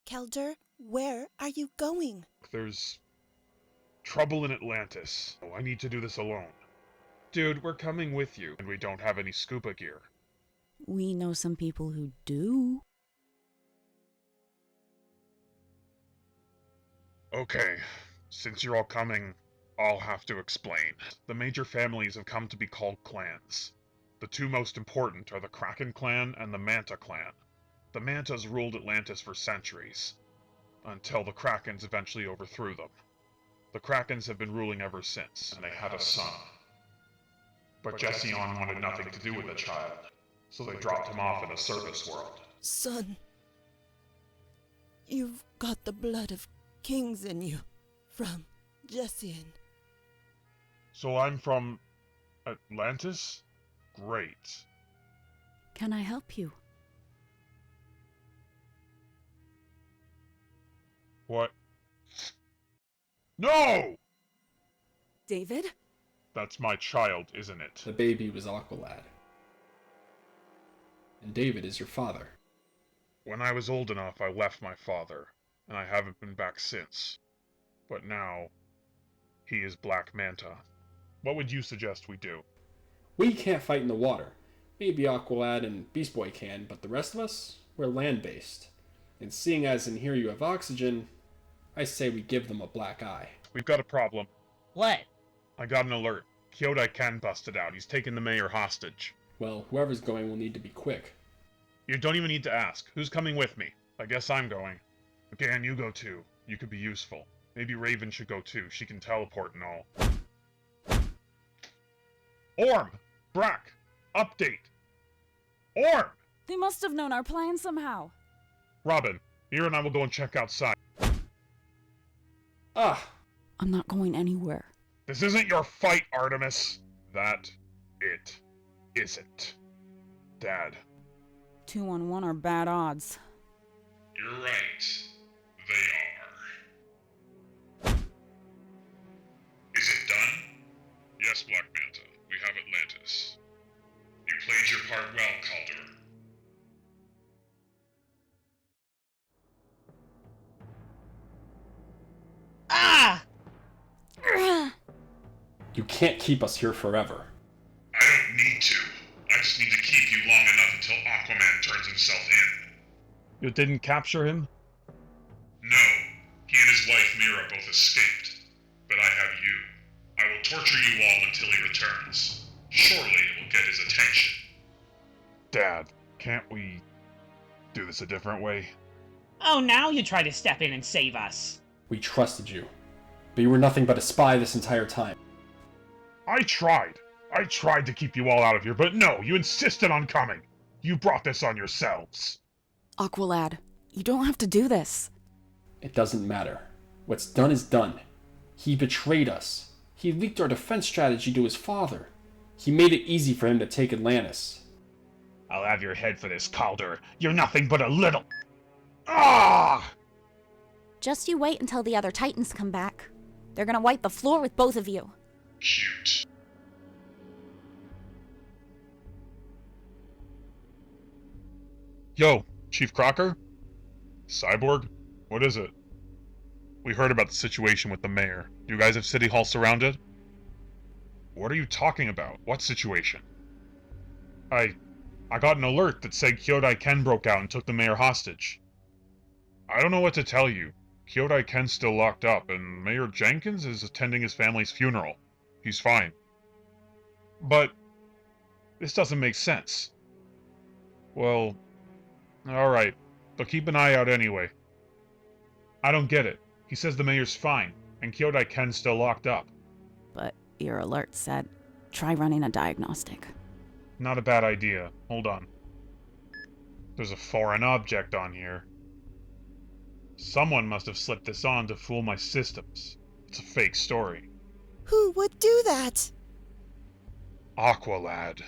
Kelder, where are you going? There's trouble in Atlantis. Oh, I need to do this alone. Dude, we're coming with you, and we don't have any scuba gear. We know some people who do. Okay, since you're all coming, I'll have to explain. The major families have come to be called clans. The two most important are the Kraken clan and the Manta clan. The Mantas ruled Atlantis for centuries, until the Krakens eventually overthrew them. The Krakens have been ruling ever since, and they had a son. But Jession wanted nothing to do with the child, so they dropped him off in a service world. Son, you've got the blood of kings in you, from Jession. So I'm from Atlantis? Great. Can I help you? What? No! David? That's my child, isn't it? The baby was Aqualad. And David is your father. When I was old enough, I left my father, and I haven't been back since. But now, he is Black Manta. What would you suggest we do? We can't fight in the water. Maybe Aqualad and Beast Boy can, but the rest of us, we're land-based. And seeing as in here you have oxygen, I say we give them a black eye. We've got a problem. What? I got an alert. Kyodai Ken busted out. He's taken the mayor hostage. Well, whoever's going will need to be quick. You don't even need to ask. Who's coming with me? I guess I'm going. Again, you go too. You could be useful. Maybe Raven should go too. She can teleport and all. Orm! Brack! Update! Orm! They must have known our plan somehow. Robin, Mira and I will go and check outside. Ah! I'm not going anywhere. This isn't your fight, Artemis. That it isn't. Dad. 2 on 1 are bad odds. You're right. They are. Is it done? Yes, Black Manta. We have Atlantis. You played your part well, Calder. Ah! You can't keep us here forever. I don't need to. I just need to keep you long enough until Aquaman turns himself in. You didn't capture him? No. He and his wife Mira both escaped. But I have you. I will torture you all until he returns. Surely it will get his attention. Dad, can't we do this a different way? Oh, now you try to step in and save us. We trusted you. But you were nothing but a spy this entire time. I tried. I tried to keep you all out of here, but no, you insisted on coming. You brought this on yourselves. Aqualad, you don't have to do this. It doesn't matter. What's done is done. He betrayed us. He leaked our defense strategy to his father. He made it easy for him to take Atlantis. I'll have your head for this, Calder. You're nothing but a little... Ah! Just you wait until the other Titans come back. They're gonna wipe the floor with both of you. Cute. Yo, Chief Crocker? Cyborg? What is it? We heard about the situation with the mayor. Do you guys have City Hall surrounded? What are you talking about? What situation? I got an alert that said Kyodai Ken broke out and took the mayor hostage. I don't know what to tell you. Kyodai Ken's still locked up, and Mayor Jenkins is attending his family's funeral. He's fine. But this doesn't make sense. Well, alright, but keep an eye out anyway. I don't get it. He says the mayor's fine, and Kyodai Ken's still locked up. But your alert said, try running a diagnostic. Not a bad idea. Hold on. There's a foreign object on here. Someone must have slipped this on to fool my systems. It's a fake story. Who would do that? Aqualad.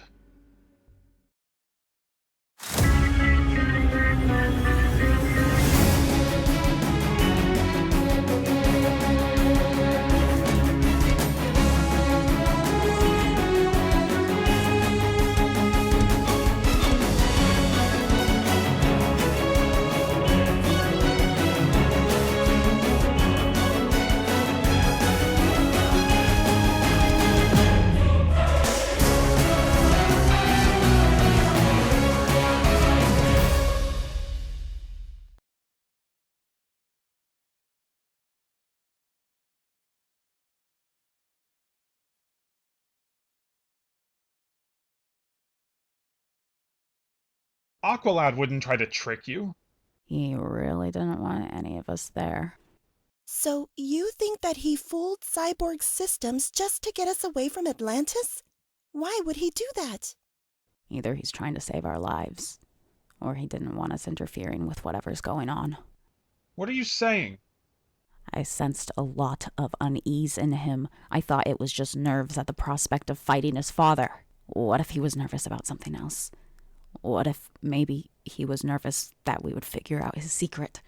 Aqualad wouldn't try to trick you. He really didn't want any of us there. So you think that he fooled Cyborg's systems just to get us away from Atlantis? Why would he do that? Either he's trying to save our lives, or he didn't want us interfering with whatever's going on. What are you saying? I sensed a lot of unease in him. I thought it was just nerves at the prospect of fighting his father. What if he was nervous about something else? What if maybe he was nervous that we would figure out his secret?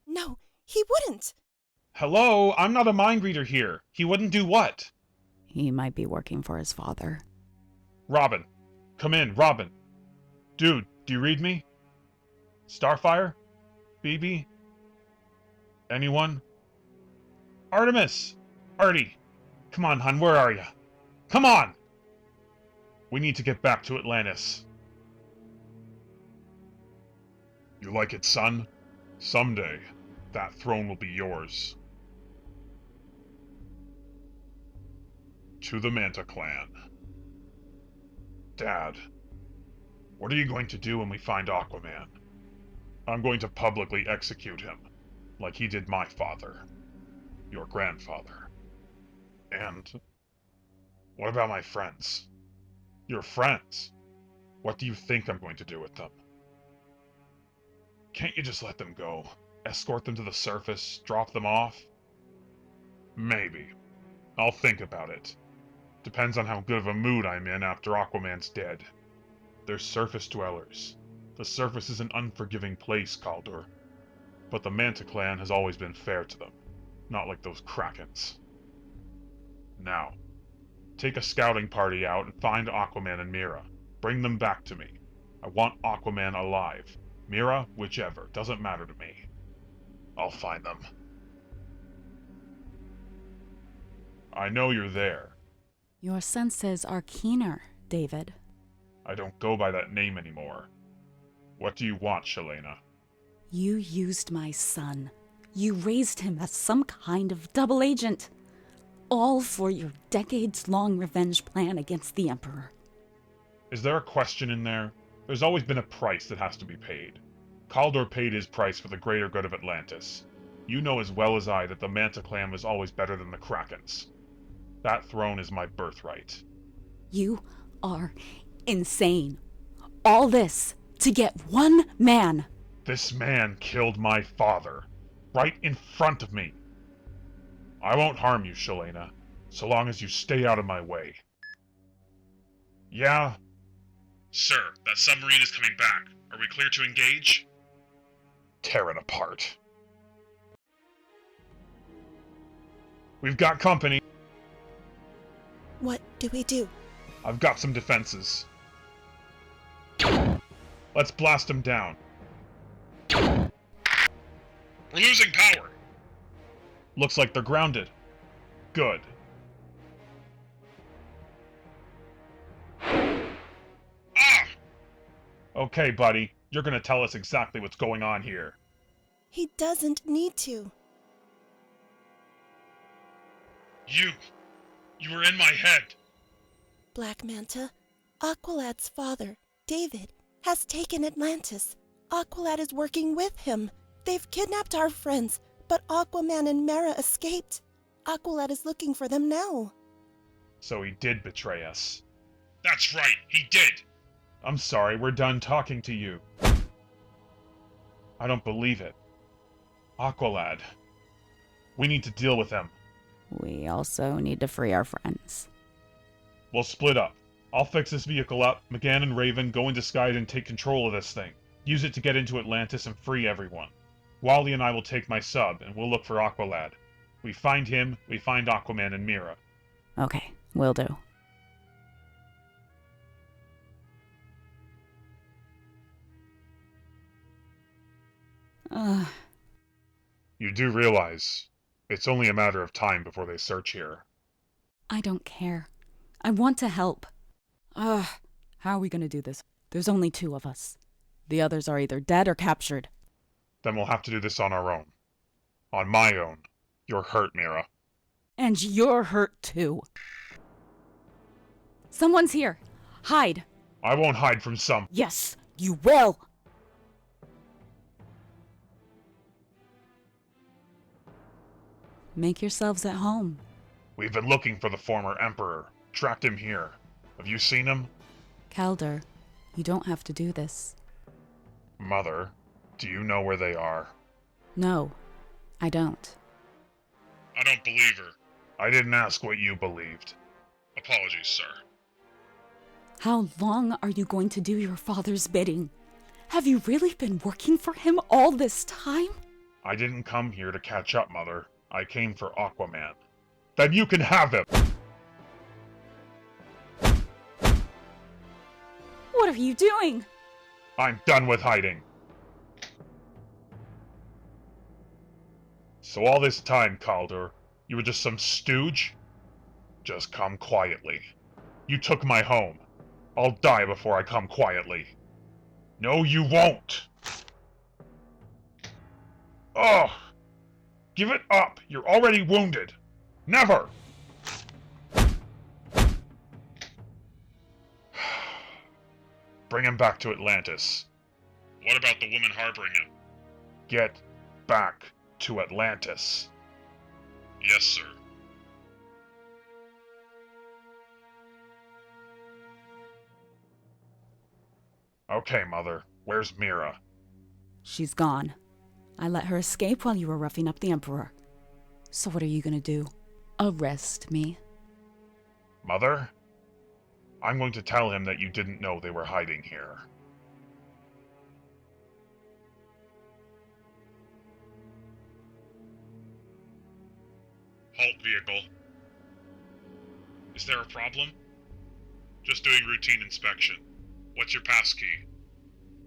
No, he wouldn't. Hello, I'm not a mind reader here. He wouldn't do what? He might be working for his father. Robin. Come in, Robin. Dude, do you read me? Starfire? BB? Anyone? Artemis! Artie! Come on, hon, where are you? Come on! We need to get back to Atlantis. You like it, son? Someday, that throne will be yours. To the Manta Clan. Dad, what are you going to do when we find Aquaman? I'm going to publicly execute him, like he did my father, your grandfather. And what about my friends? Your friends? What do you think I'm going to do with them? Can't you just let them go? Escort them to the surface? Drop them off? Maybe. I'll think about it. Depends on how good of a mood I'm in after Aquaman's dead. They're surface dwellers. The surface is an unforgiving place, Kaldor. But the Manta Clan has always been fair to them. Not like those Krakens. Now, take a scouting party out and find Aquaman and Mira. Bring them back to me. I want Aquaman alive. Mira, whichever. Doesn't matter to me. I'll find them. I know you're there. Your senses are keener, David. I don't go by that name anymore. What do you want, Sha'lain'a? You used my son. You raised him as some kind of double agent. All for your decades-long revenge plan against the Emperor. Is there a question in there? There's always been a price that has to be paid. Kaldor paid his price for the greater good of Atlantis. You know as well as I that the Manta Clan was always better than the Krakens. That throne is my birthright. You are insane. All this to get one man. This man killed my father. Right in front of me. I won't harm you, Sha'lain'a, so long as you stay out of my way. Yeah? Sir, that submarine is coming back. Are we clear to engage? Tear it apart. We've got company. What do we do? I've got some defenses. Let's blast them down. We're losing power. Looks like they're grounded. Good. Ah! Okay, buddy. You're gonna tell us exactly what's going on here. He doesn't need to. You were in my head. Black Manta, Aqualad's father, David, has taken Atlantis. Aqualad is working with him. They've kidnapped our friends, but Aquaman and Mera escaped. Aqualad is looking for them now. So he did betray us. That's right, he did. I'm sorry, we're done talking to you. I don't believe it. Aqualad. We need to deal with them. We also need to free our friends. We'll split up. I'll fix this vehicle up. McGann and Raven go in disguise and take control of this thing. Use it to get into Atlantis and free everyone. Wally and I will take my sub, and we'll look for Aqualad. We find him, we find Aquaman and Mira. Okay, will do. You do realize it's only a matter of time before they search here. I don't care. I want to help. How are we gonna do this? There's only 2 of us. The others are either dead or captured. Then we'll have to do this on our own. On my own. You're hurt, Mira. And you're hurt too. Someone's here. Hide. I won't hide from some. Yes, you will. Make yourselves at home. We've been looking for the former Emperor. Tracked him here. Have you seen him? Calder, you don't have to do this. Mother, do you know where they are? No, I don't. I don't believe her. I didn't ask what you believed. Apologies, sir. How long are you going to do your father's bidding? Have you really been working for him all this time? I didn't come here to catch up, Mother. I came for Aquaman. Then you can have him! What are you doing? I'm done with hiding. So all this time, Calder, you were just some stooge? Just come quietly. You took my home. I'll die before I come quietly. No, you won't! Ugh! Give it up! You're already wounded! Never! Bring him back to Atlantis. What about the woman harboring him? Get back to Atlantis. Yes, sir. Okay, Mother. Where's Mira? She's gone. I let her escape while you were roughing up the Emperor. So what are you gonna do? Arrest me? Mother? I'm going to tell him that you didn't know they were hiding here. Halt vehicle. Is there a problem? Just doing routine inspection. What's your passkey?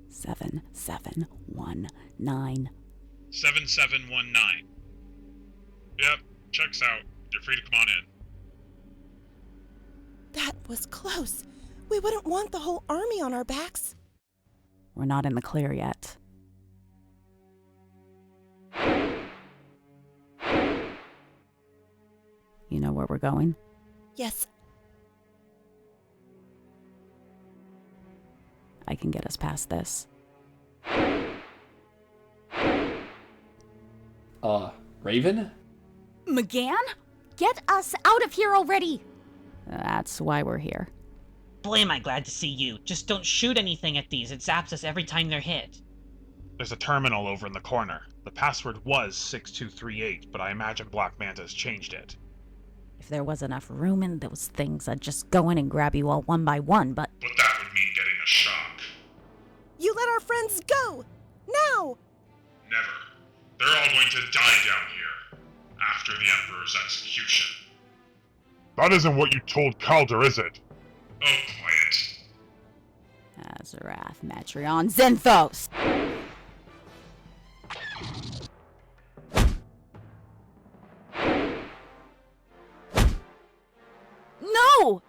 7719. 7719. Yep, checks out. You're free to come on in. That was close. We wouldn't want the whole army on our backs. We're not in the clear yet. You know where we're going? Yes, I can get us past this. Raven? McGann? Get us out of here already! That's why we're here. Boy, am I glad to see you. Just don't shoot anything at these. It zaps us every time they're hit. There's a terminal over in the corner. The password was 6238, but I imagine Black Manta's changed it. If there was enough room in those things, I'd just go in and grab you all one by one, but... But that would mean getting a shock. you let our friends go! Now! Never. They're all going to die down here, after the Emperor's execution. That isn't what you told Calder, is it? Oh, quiet. Azarath, Metreon, Zinthos! No!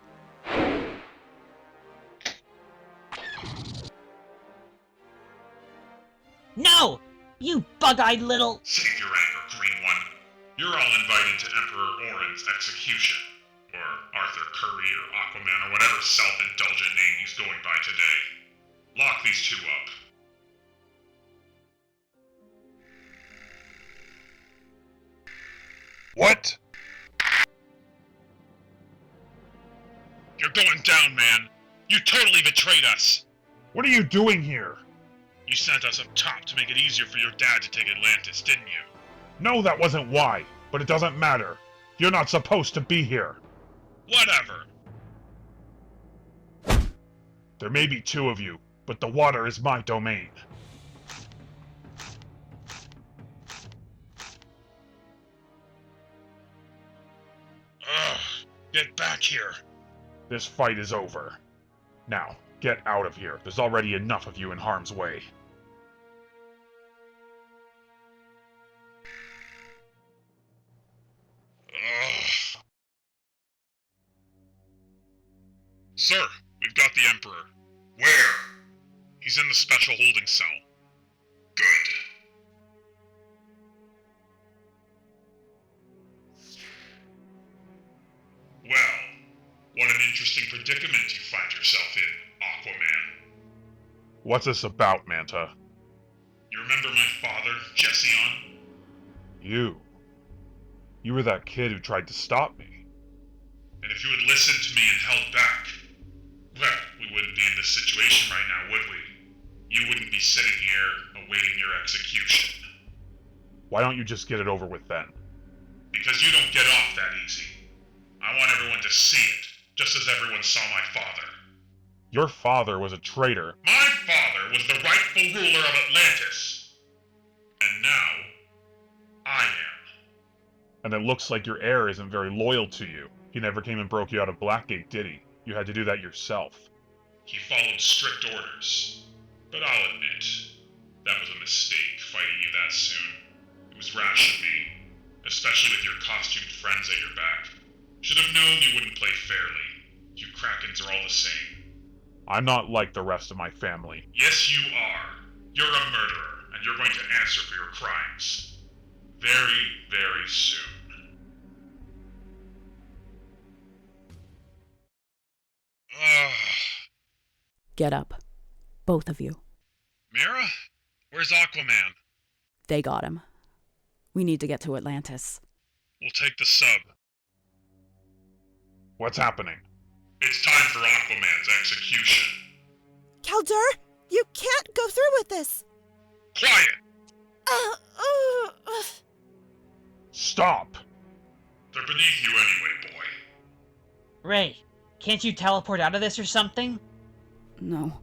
No! You bug-eyed little... Save your anger, Green One. You're all invited to Emperor Orin's execution. Or Arthur Curry or Aquaman or whatever self-indulgent name he's going by today. Lock these two up. What? You're going down, man. You totally betrayed us. What are you doing here? You sent us up top to make it easier for your dad to take Atlantis, didn't you? No, that wasn't why, but it doesn't matter. You're not supposed to be here. Whatever. There may be two of you, but the water is my domain. Ugh, get back here. This fight is over. Now, get out of here. There's already enough of you in harm's way. Ugh. Sir, we've got the Emperor. Where? He's in the special holding cell. Good. Well, what an interesting predicament you find yourself in, Aquaman. What's this about, Manta? You remember my father, Jession? You. You were that kid who tried to stop me. And if you had listened to me and held back, well, we wouldn't be in this situation right now, would we? You wouldn't be sitting here awaiting your execution. Why don't you just get it over with then? Because you don't get off that easy. I want everyone to see it, just as everyone saw my father. Your father was a traitor. My father was the rightful ruler of Atlantis. And now, I am. And it looks like your heir isn't very loyal to you. He never came and broke you out of Blackgate, did he? You had to do that yourself. He followed strict orders. But I'll admit, that was a mistake, fighting you that soon. It was rash of me, especially with your costumed friends at your back. Should have known you wouldn't play fairly. You Krakens are all the same. I'm not like the rest of my family. Yes, you are. You're a murderer, and you're going to answer for your crimes. Very, very soon. Get up. Both of you. Mira? Where's Aquaman? They got him. We need to get to Atlantis. We'll take the sub. What's happening? It's time for Aquaman's execution. Kaldur, you can't go through with this. Quiet! Stop! They're beneath you anyway, boy. Ray, can't you teleport out of this or something? No.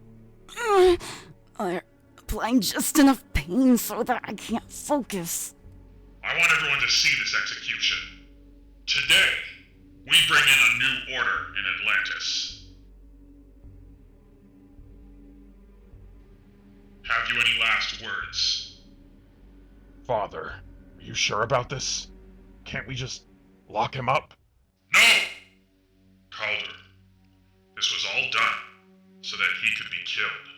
They're applying just enough pain so that I can't focus. I want everyone to see this execution. Today, we bring in a new order in Atlantis. Have you any last words? Father, are you sure about this? Can't we just lock him up? No! Calder, this was all done so that he could be killed.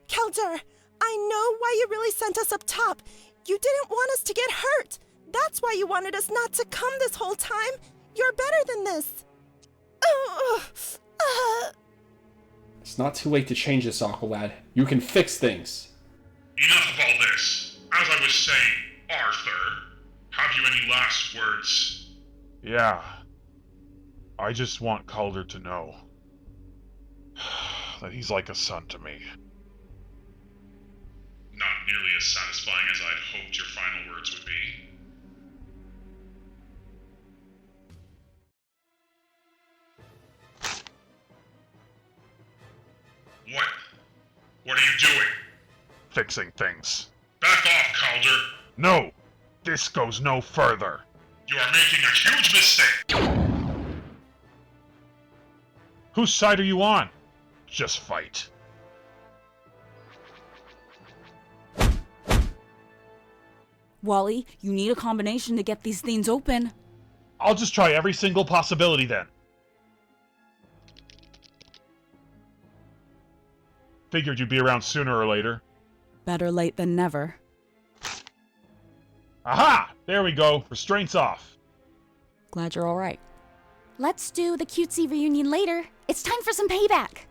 Kaldur, I know why you really sent us up top. You didn't want us to get hurt. That's why you wanted us not to come this whole time. You're better than this. It's not too late to change this, Aqualad. You can fix things. Enough of all this. As I was saying, Arthur, have you any last words? Yeah. I just want Calder to know that he's like a son to me. Not nearly as satisfying as I'd hoped your final words would be. What? What are you doing? Fixing things. Back off, Calder! No! This goes no further. You are making a huge mistake! Whose side are you on? Just fight. Wally, you need a combination to get these things open. I'll just try every single possibility then. Figured you'd be around sooner or later. Better late than never. Aha! There we go. Restraints off. Glad you're all right. Let's do the cutesy reunion later. It's time for some payback.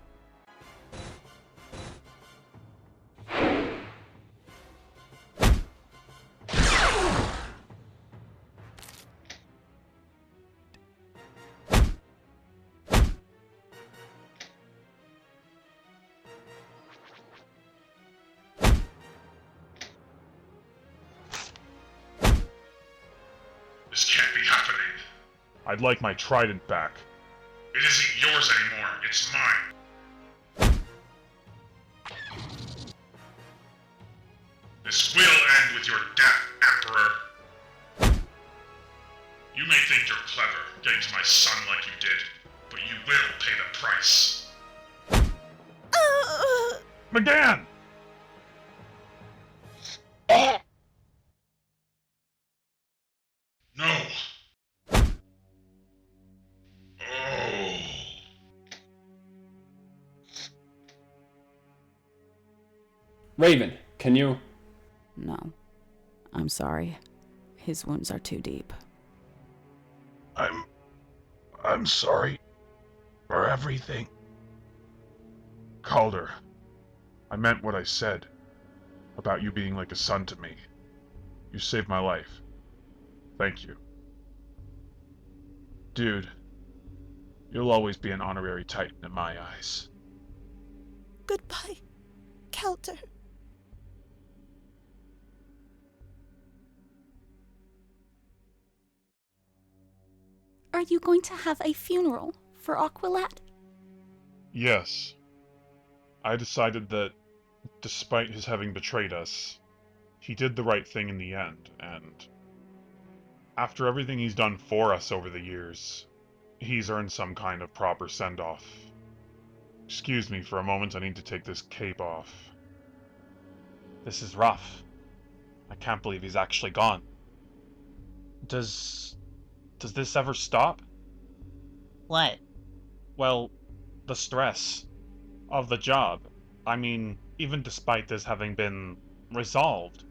This can't be happening. I'd like my trident back. It isn't yours anymore, it's mine. This will end with your death, Emperor. You may think you're clever, getting to my son like you did, but you will pay the price. McGann! No. Oh. Raven, can you... No. I'm sorry. His wounds are too deep. I'm sorry for everything. Calder, I meant what I said about you being like a son to me. You saved my life. Thank you. Dude, you'll always be an honorary Titan in my eyes. Goodbye, Kelter. Are you going to have a funeral for Aqualad? Yes. I decided that, despite his having betrayed us, he did the right thing in the end, and after everything he's done for us over the years, he's earned some kind of proper send-off. Excuse me for a moment, I need to take this cape off. This is rough. I can't believe he's actually gone. Does this ever stop? What? Well, the stress of the job. I mean, even despite this having been resolved,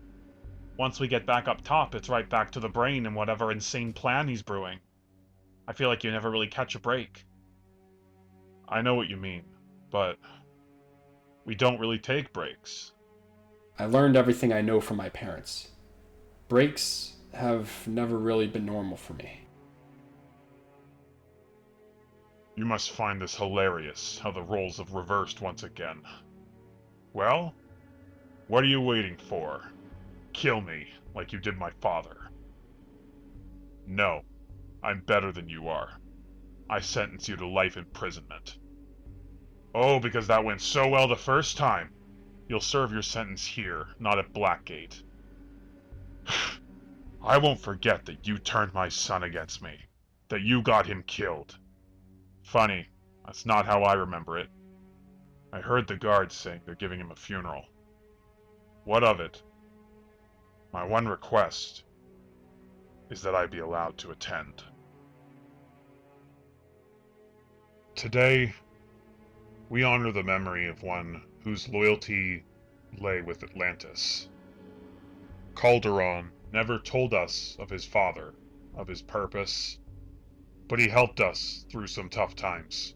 once we get back up top, it's right back to the brain and whatever insane plan he's brewing. I feel like you never really catch a break. I know what you mean, but we don't really take breaks. I learned everything I know from my parents. Breaks have never really been normal for me. You must find this hilarious, how the roles have reversed once again. Well, what are you waiting for? Kill me, like you did my father. No, I'm better than you are. I sentence you to life imprisonment. Oh, because that went so well the first time. You'll serve your sentence here, not at Blackgate. I won't forget that you turned my son against me. That you got him killed. Funny, that's not how I remember it. I heard the guards saying they're giving him a funeral. What of it? My one request is that I be allowed to attend. Today, we honor the memory of one whose loyalty lay with Atlantis. Calderon never told us of his father, of his purpose, but he helped us through some tough times.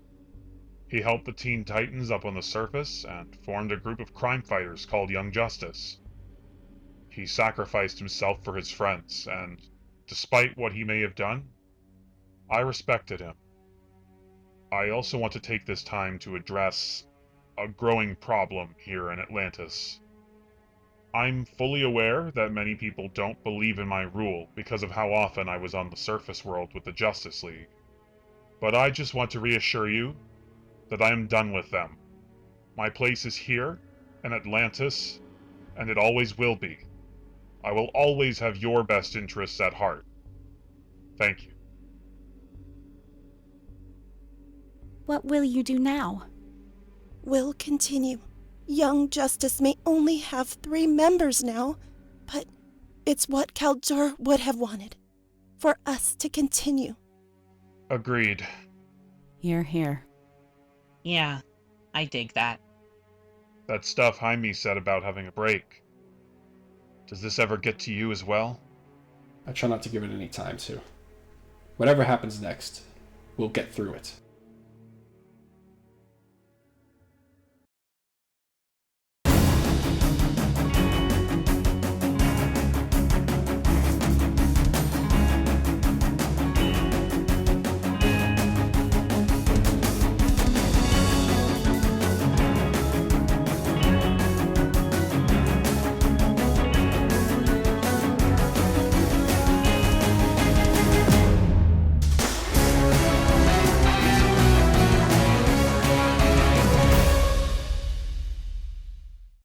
He helped the Teen Titans up on the surface and formed a group of crime fighters called Young Justice. He sacrificed himself for his friends, and despite what he may have done, I respected him. I also want to take this time to address a growing problem here in Atlantis. I'm fully aware that many people don't believe in my rule because of how often I was on the surface world with the Justice League. But I just want to reassure you that I am done with them. My place is here, in Atlantis, and it always will be. I will always have your best interests at heart. Thank you. What will you do now? We'll continue. Young Justice may only have 3 members now, but it's what Kaldur would have wanted. For us to continue. Agreed. Hear, hear. Yeah, I dig that. That stuff Jaime said about having a break. Does this ever get to you as well? I try not to give it any time to. Whatever happens next, we'll get through it.